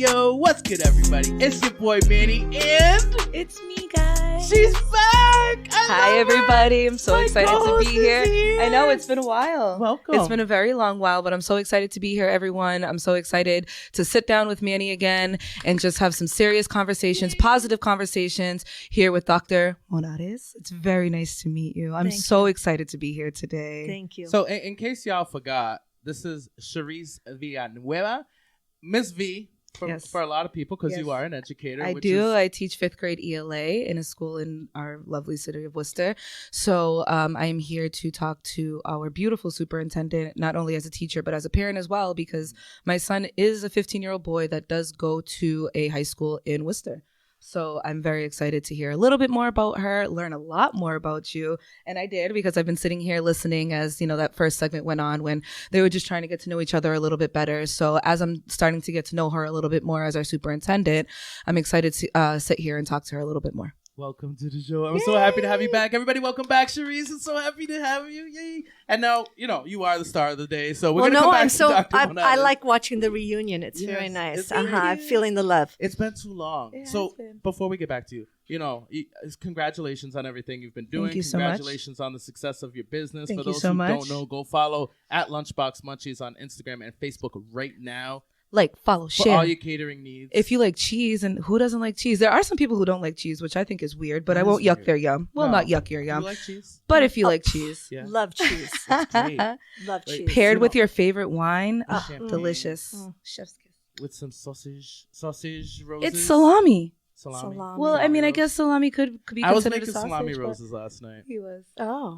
Radio. What's good, everybody? It's your boy Manny, and it's me, guys. She's back. Hi, everybody. I'm so excited to be here. I know it's been a while. Welcome. It's been a very long while, but I'm so excited to be here, everyone. I'm so excited to sit down with Manny again and just have some serious conversations, positive conversations here with Dr. Monarrez. It's very nice to meet you. I'm so excited to be here today. Thank you. So, in case y'all forgot, this is Charisse Villanueva, Miss V. For a lot of people, because you are an educator. I teach 5th grade ELA in a school in our lovely city of Worcester. So I am here to talk to our beautiful superintendent, not only as a teacher, but as a parent as well, because my son is a 15-year-old boy that does go to a high school in Worcester. So I'm very excited to hear a little bit more about her, learn a lot more about you. And I did, because I've been sitting here listening as, you know, that first segment went on when they were just trying to get to know each other a little bit better. So as I'm starting to get to know her a little bit more as our superintendent, I'm excited to sit here and talk to her a little bit more. Welcome to the show. I'm so happy to have you back. Everybody, welcome back, Charisse. I'm so happy to have you. Yay. And now, you know, you are the star of the day. So we're going to come back to Dr. Monarrez. I like watching the reunion. It's very nice. I'm feeling the love. It's been too long. So before we get back to you, you know, congratulations on everything you've been doing. Thank you so much. Congratulations on the success of your business. Thank For those you so who much. don't know, go follow at Lunchbox Munchies on Instagram and Facebook right now. Like, follow, for share. all your catering needs. If you like cheese, and who doesn't like cheese? There are some people who don't like cheese, which I think is weird, but I won't yuck their yum. Well, not yuck your yum. You like cheese? But if you like cheese. Yeah. Love cheese. That's great. Love cheese. Paired with your favorite wine. Delicious. Chef's kiss. With some sausage roses. It's salami. Salami. Well, I mean, I guess salami could be considered a sausage. I was making salami roses last night. He was. Oh.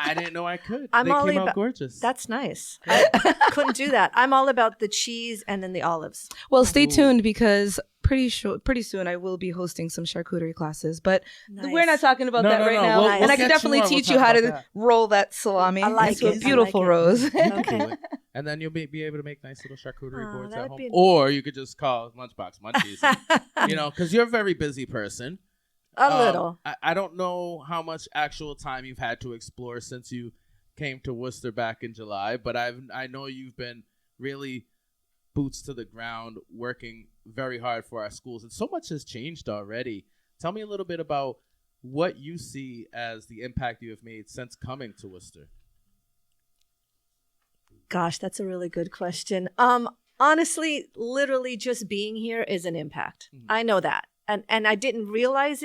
I didn't know I could. They came out gorgeous. That's nice. I couldn't do that. I'm all about the cheese and then the olives. Well, stay tuned, because pretty soon I will be hosting some charcuterie classes, but we're not talking about that right now. We'll I can definitely teach you how to roll that salami. I like into a beautiful rose. Okay. And then you'll be able to make nice little charcuterie boards at home. Or Or you could just call Lunchbox Munchies. You know, because you're a very busy person. A little. I don't know how much actual time you've had to explore since you came to Worcester back in July, but I know you've been really boots to the ground, working very hard for our schools, and so much has changed already. Tell me a little bit about what you see as the impact you have made since coming to Worcester. Gosh, that's a really good question. Honestly, literally just being here is an impact. Mm-hmm. I know that. And I didn't realize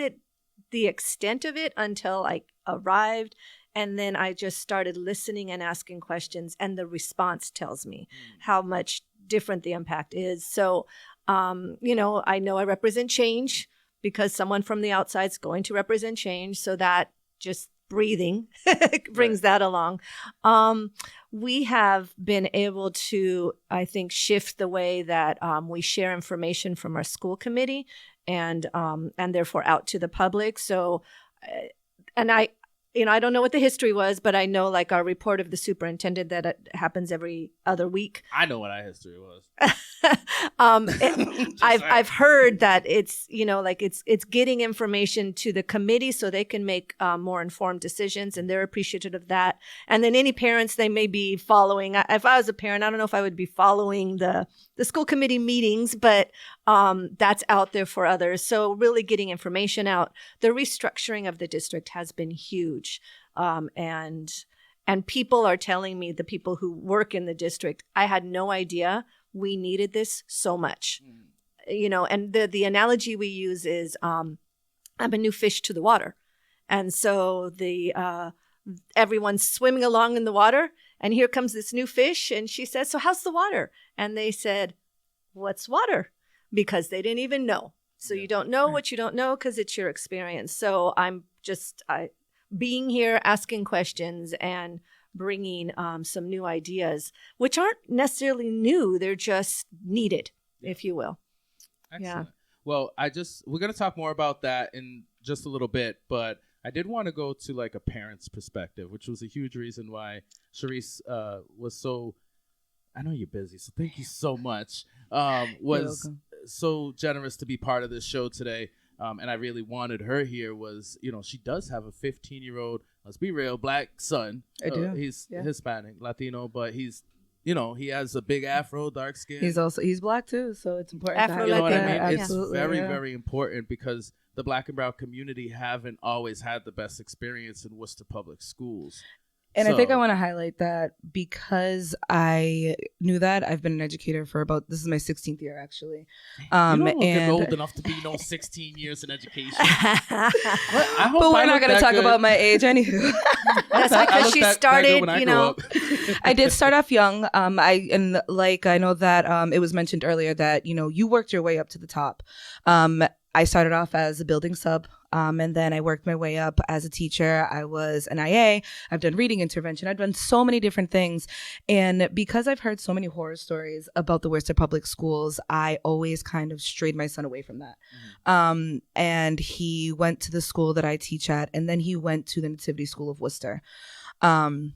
the extent of it until I arrived. And then I just started listening and asking questions. And the response tells me how much different the impact is. So, you know I represent change, because someone from the outside is going to represent change. So that just breathing brings that along. We have been able to, I think, shift the way that we share information from our school committee and therefore out to the public. So, and I don't know what the history was, but I know, like, our report of the superintendent that it happens every other week. I know what our history was. I've heard that it's, it's getting information to the committee so they can make more informed decisions, and they're appreciative of that. And then any parents they may be following. If I was a parent, I don't know if I would be following the school committee meetings, but that's out there for others. So really getting information out. The restructuring of the district has been huge. And people are telling me, the people who work in the district, I had no idea we needed this so much. And the analogy we use is I'm a new fish to the water. And so everyone's swimming along in the water, and here comes this new fish, and she says, "So how's the water?" And they said, "What's water?" Because they didn't even know. So you don't know what you don't know, because it's your experience. So I'm just being here, asking questions, and bringing some new ideas, which aren't necessarily new. They're just needed, if you will. Excellent. Yeah. Well, we're going to talk more about that in just a little bit, but I did want to go to like a parent's perspective, which was a huge reason why Charisse was so, I know you're busy, so thank you so much, was so generous to be part of this show today. And I really wanted her here was, she does have a 15-year-old, let's be real, black son. I do. He's Hispanic, Latino, but he's you know, he has a big afro, dark skin. He's black too, so it's important. Afro, You know what I like mean? that, It's Absolutely, very, yeah. very important because the Black and brown community haven't always had the best experience in Worcester public schools. And I think I want to highlight that because I knew that. I've been an educator for this is my 16th year, actually. You don't look and old enough to be 16 years in education. But we're not going to talk about my age, anywho. That's because she started, you know. I did start off young. I know that it was mentioned earlier that, you know, you worked your way up to the top. I started off as a building sub, and then I worked my way up as a teacher. I was an IA. I've done reading intervention. I've done so many different things. And because I've heard so many horror stories about the Worcester Public Schools, I always kind of strayed my son away from that. Mm-hmm. And he went to the school that I teach at, and then he went to the Nativity School of Worcester. Then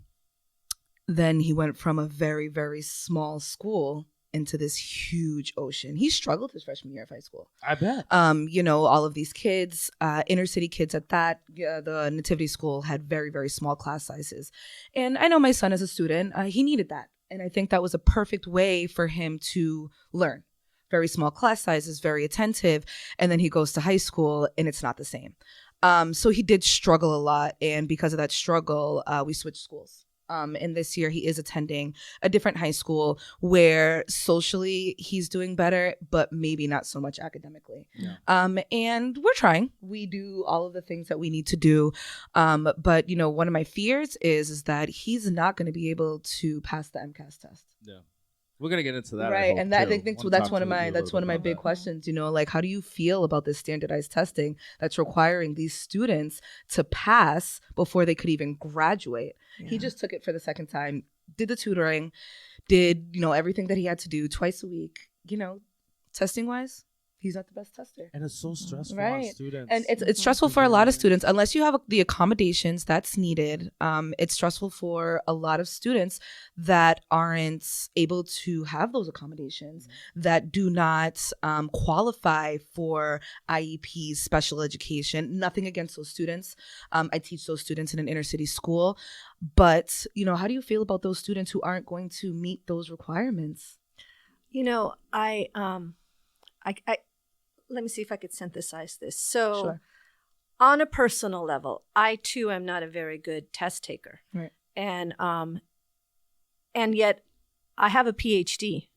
he went from a very, very small school into this huge ocean. He struggled his freshman year of high school. I bet. You know, all of these kids, inner city kids at that, the Nativity School had very, very small class sizes. And I know my son as a student, he needed that. And I think that was a perfect way for him to learn. Very small class sizes, very attentive. And then he goes to high school and it's not the same. So he did struggle a lot. And because of that struggle, we switched schools. And this year he is attending a different high school where socially he's doing better, but maybe not so much academically. Yeah. And we're trying. We do all of the things that we need to do. But, you know, one of my fears is that he's not going to be able to pass the MCAS test. Yeah. We're gonna get into that, right? And that, I think that's one of my big questions. You know, like, how do you feel about this standardized testing that's requiring these students to pass before they could even graduate? Yeah. He just took it for the second time, did the tutoring, did, you know, everything that he had to do twice a week. You know, testing wise, he's not the best tester. And it's so stressful right. on students. And it's stressful for a lot of students. Unless you have the accommodations that's needed, it's stressful for a lot of students that aren't able to have those accommodations, that do not qualify for IEPs, special education. Nothing against those students. I teach those students in an inner city school. But, you know, how do you feel about those students who aren't going to meet those requirements? You know, I let me see if I could synthesize this. So sure. On a personal level, I too am not a very good test taker. Right. And yet I have a PhD,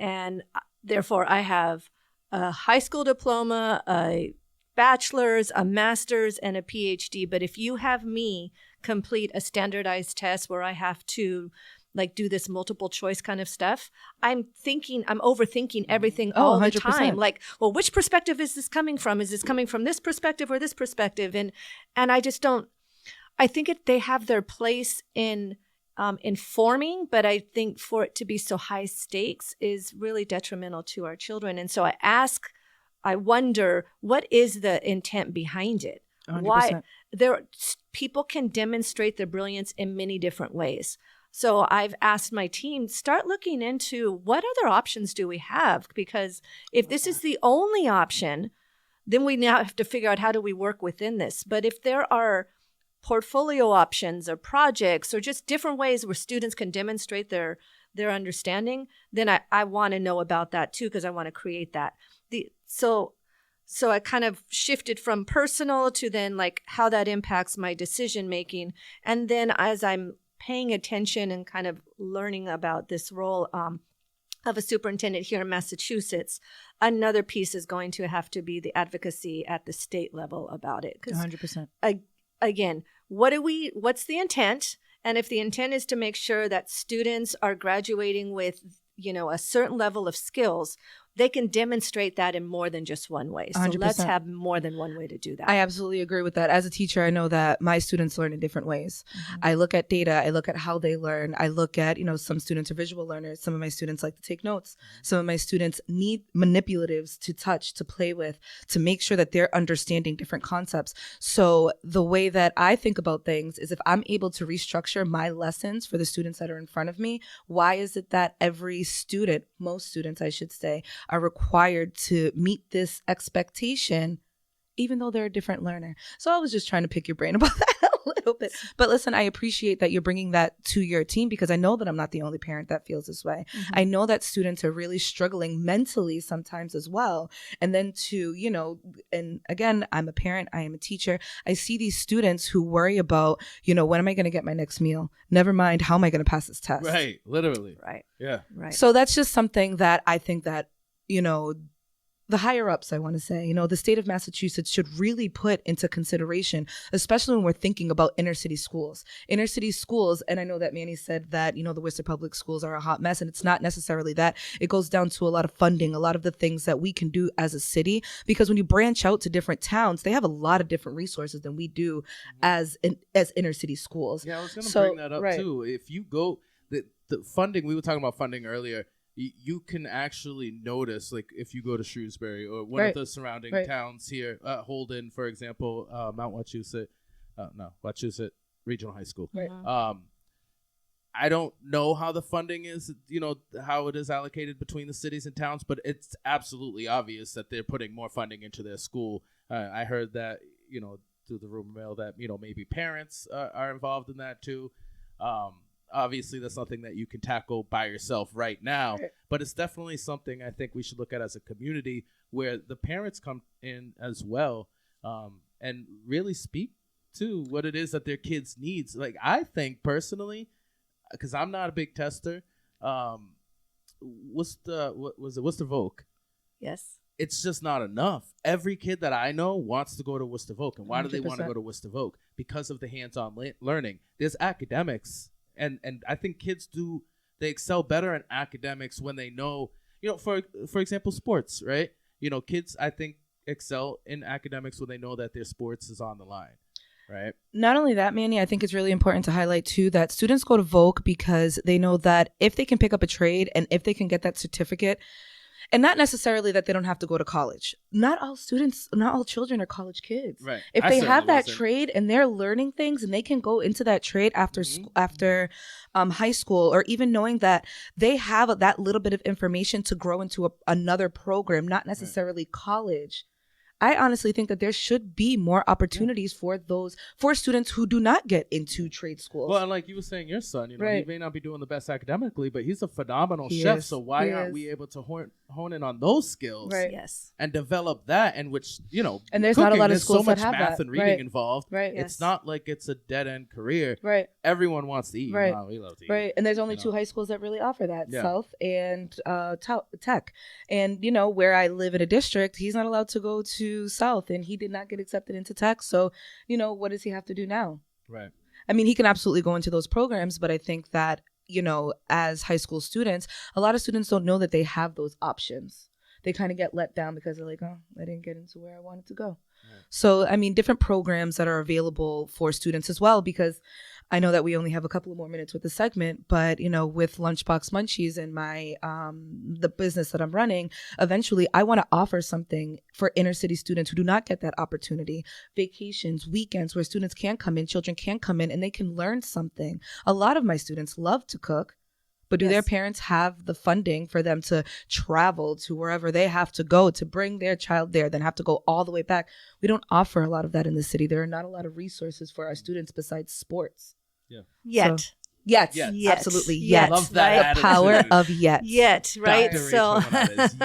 and therefore I have a high school diploma, a bachelor's, a master's, and a PhD. But if you have me complete a standardized test where I have to like do this multiple choice kind of stuff, I'm overthinking everything all 100%. The time. Like, well, which perspective is this coming from? Is this coming from this perspective or this perspective? And I just don't, I think they have their place in informing, but I think for it to be so high stakes is really detrimental to our children. And so I wonder, what is the intent behind it? 100%. Why people can demonstrate their brilliance in many different ways. So I've asked my team, start looking into what other options do we have? Because if this is the only option, then we now have to figure out how do we work within this. But if there are portfolio options or projects or just different ways where students can demonstrate their understanding, then I want to know about that too, because I want to create that. So I kind of shifted from personal to then like how that impacts my decision making. And then as I'm paying attention and kind of learning about this role of a superintendent here in Massachusetts, another piece is going to have to be the advocacy at the state level about it. 100%. Again, what's the intent? And if the intent is to make sure that students are graduating with, you know, a certain level of skills, they can demonstrate that in more than just one way. So 100%. Let's have more than one way to do that. I absolutely agree with that. As a teacher, I know that my students learn in different ways. Mm-hmm. I look at data. I look at how they learn. I look at, you know, some students are visual learners. Some of my students like to take notes. Some of my students need manipulatives to touch, to play with, to make sure that they're understanding different concepts. So the way that I think about things is if I'm able to restructure my lessons for the students that are in front of me, why is it that every student, most students, I should say, are required to meet this expectation, even though they're a different learner? So I was just trying to pick your brain about that a little bit. But listen, I appreciate that you're bringing that to your team, because I know that I'm not the only parent that feels this way. Mm-hmm. I know that students are really struggling mentally sometimes as well. And then and again, I'm a parent, I am a teacher. I see these students who worry about, when am I going to get my next meal? Never mind, how am I going to pass this test? Right. Literally. Right. Yeah. Right. So that's just something that I think that, the higher ups, I want to say, the state of Massachusetts should really put into consideration, especially when we're thinking about inner city schools. Inner city schools, and I know that Manny said that, the Worcester public schools are a hot mess, and it's not necessarily that. It goes down to a lot of funding, a lot of the things that we can do as a city, because when you branch out to different towns, they have a lot of different resources than we do as inner city schools. Yeah, I was going to bring that up right. too. If you go, the funding, we were talking about funding earlier, you can actually notice, like if you go to Shrewsbury or one of the surrounding towns here, Holden, for example, Mount Wachusett Regional High School. Right. I don't know how the funding is, how it is allocated between the cities and towns, but it's absolutely obvious that they're putting more funding into their school. I heard that, through the rumor mill that, maybe parents are involved in that too. Obviously, that's nothing that you can tackle by yourself right now, but it's definitely something I think we should look at as a community, where the parents come in as well, and really speak to what it is that their kids needs. Like, I think personally, because I'm not a big tester, what's the Voc? Yes. It's just not enough. Every kid that I know wants to go to Worcester Voc. And why do they 100%. want to go to Worcester Voc? Because of the hands-on learning. There's academics. And I think kids they excel better in academics when they know, for example, sports, right? Kids, I think, excel in academics when they know that their sports is on the line, right? Not only that, Manny, I think it's really important to highlight too that students go to Voc because they know that if they can pick up a trade and if they can get that certificate, and not necessarily that they don't have to go to college. Not all children are college kids. Right. If they have that trade and they're learning things and they can go into that trade after high school, or even knowing that they have that little bit of information to grow into another program, not necessarily college. I honestly think that there should be more opportunities for students who do not get into trade schools. Well, and like you were saying, your son, he may not be doing the best academically, but he's a phenomenal He chef. is. So why He aren't is. we able to hone in on those skills? Right. Yes. And develop that, and which, and there's cooking, not a lot of there's schools so much that have math that. and reading involved. Right. Yes. It's not like it's a dead-end career. Right. Everyone wants to eat. Right. Wow, we love to eat. Right. And there's only two high schools that really offer that, Yeah. South and Tech. And, where I live in a district, he's not allowed to go to South, and he did not get accepted into Tech. So, what does he have to do now? Right. I mean, he can absolutely go into those programs, but I think that, as high school students, a lot of students don't know that they have those options. They kind of get let down because they're like, oh, I didn't get into where I wanted to go. Right. So, I mean, different programs that are available for students as well, because I know that we only have a couple of more minutes with the segment, but, with Lunchbox Munchies and my, the business that I'm running, eventually I want to offer something for inner city students who do not get that opportunity. Vacations, weekends where students can come in, children can come in and they can learn something. A lot of my students love to cook, but do their parents have the funding for them to travel to wherever they have to go to bring their child there, then have to go all the way back? We don't offer a lot of that in the city. There are not a lot of resources for our students besides sports. Yeah. Yet. So, yet. Yet. Absolutely. Yet. Yet. Love that Right? The power attitude. of yet. Yet, right? Dr. So Rachel Monarrez,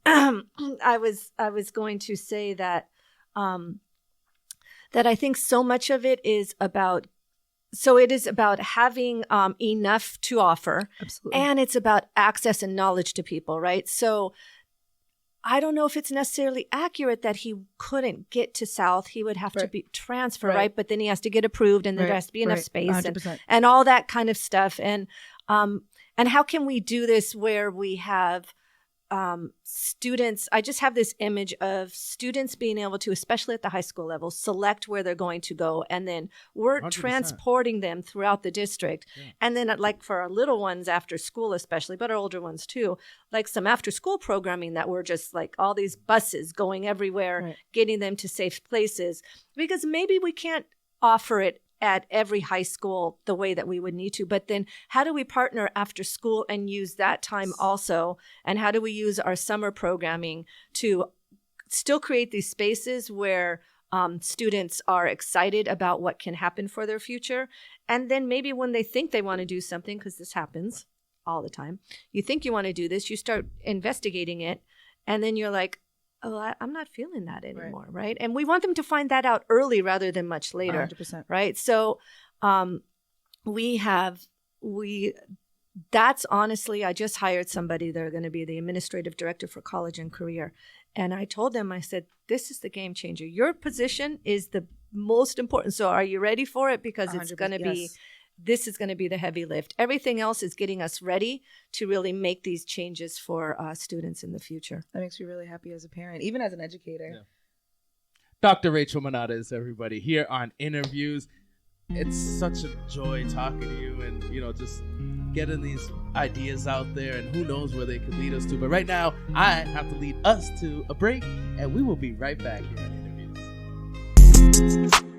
yet. I was going to say that that I think so much of it is about having enough to offer. Absolutely. And it's about access and knowledge to people, right? So I don't know if it's necessarily accurate that he couldn't get to South. He would have to be transfer, right? But then he has to get approved, and there has to be enough space 100%. and all that kind of stuff. And how can we do this where we have students? I just have this image of students being able to, especially at the high school level, select where they're going to go, and then we're 100%. transporting them throughout the district. Yeah. And then, like for our little ones after school, especially, but our older ones too, like some after school programming that we're just like all these buses going everywhere, getting them to safe places, because maybe we can't offer it at every high school the way that we would need to. But then how do we partner after school and use that time also? And how do we use our summer programming to still create these spaces where students are excited about what can happen for their future. And then maybe when they think they want to do something, because this happens all the time, you think you want to do this, you start investigating it, and then you're like, oh, I'm not feeling that anymore, right? And we want them to find that out early rather than much later, 100%. right? So that's honestly, I just hired somebody. They're going to be the administrative director for college and career. And I told them, I said, this is the game changer. Your position is the most important. So are you ready for it? Because it's going to be, this is going to be the heavy lift. Everything else is getting us ready to really make these changes for students in the future. That makes me really happy as a parent, even as an educator. Yeah. Dr. Rachel Monarrez, everybody, here on Interviews. It's such a joy talking to you and, just getting these ideas out there, and who knows where they could lead us to. But right now, I have to lead us to a break, and we will be right back here on Interviews.